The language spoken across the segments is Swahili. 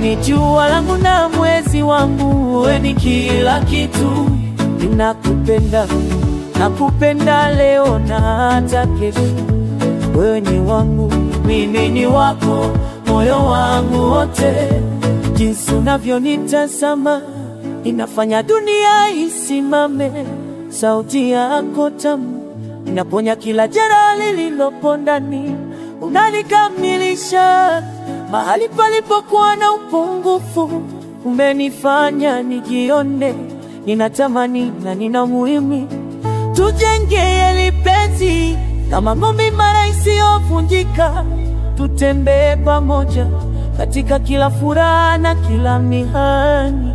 ni jua langu na mwezi wangu, wewe ni kila kitu. Ninakupenda, nakupenda leo na hata kesho. Wewe ni wangu, mimi ni wako, moyo wangu wote. Jinsi unavyonitazama inafanya dunia isimame. Sauti yako tamu inaponya kila jeraha lililopo ndani. Unanikamilisha mahali palipokuwa na upungufu. Umenifanya nijione ninatamani na nina muhimu. Tujenge hili penzi kama ngome imara isiyovunjika. Tutembee pamoja katika kila furaha na kila mihani.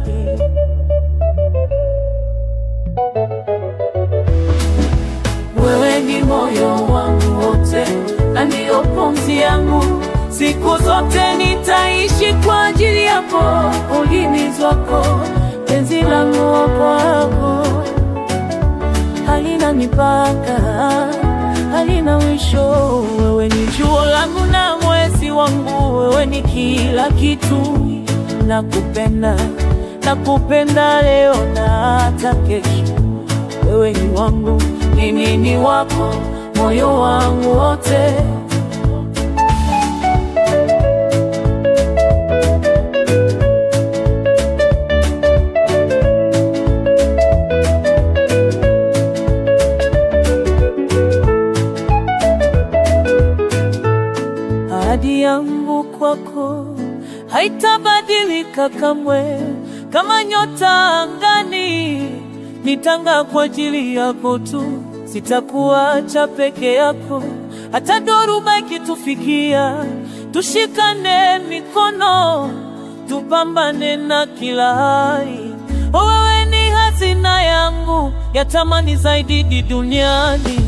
Wewe ni moyo wangu wote na ndio pumzi yangu. Siku zote nitaishi kwa ajili yako. Ulimi wako, penzi langu kwako halina mipaka, halina mwisho. Wewe ni jua langu na mwezi wangu, wewe ni kila kitu. Nakupenda, nakupenda leo na hata kesho. Wewe ni wangu, mimi ni wako, moyo wangu wote. Ahadi yangu kwako haitabadilika kamwe. Kama nyota angani, nitang'aa kwa ajili yako tu. Sitakuacha peke yako, hata dhoruba ikitufikia. Tushikane mikono, tupambane na kila hali. Wewe ni hazina yangu, ya thamani zaidi duniani.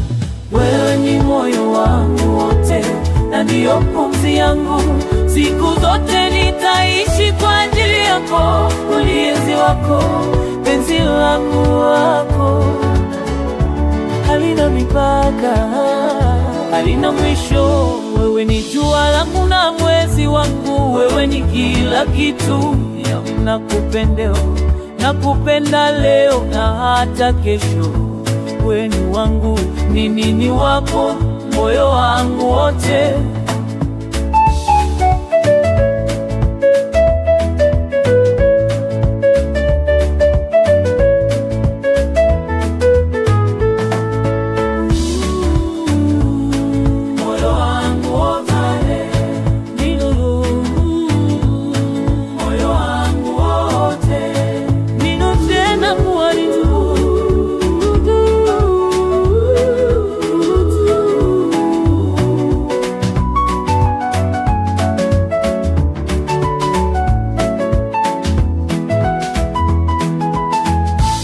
Wewe ni moyo wangu wote na ndio pumzi yangu. Siku zote nitaishi kwa ajili yako. Ulinzi wako, penzi langu wako halina mipaka, halina mwisho. Wewe ni jua langu na mwezi wangu, wewe ni kila kitu. Nakupenda, nakupenda leo na hata kesho. Wewe ni wangu, mimi ni wako, moyo wangu wote.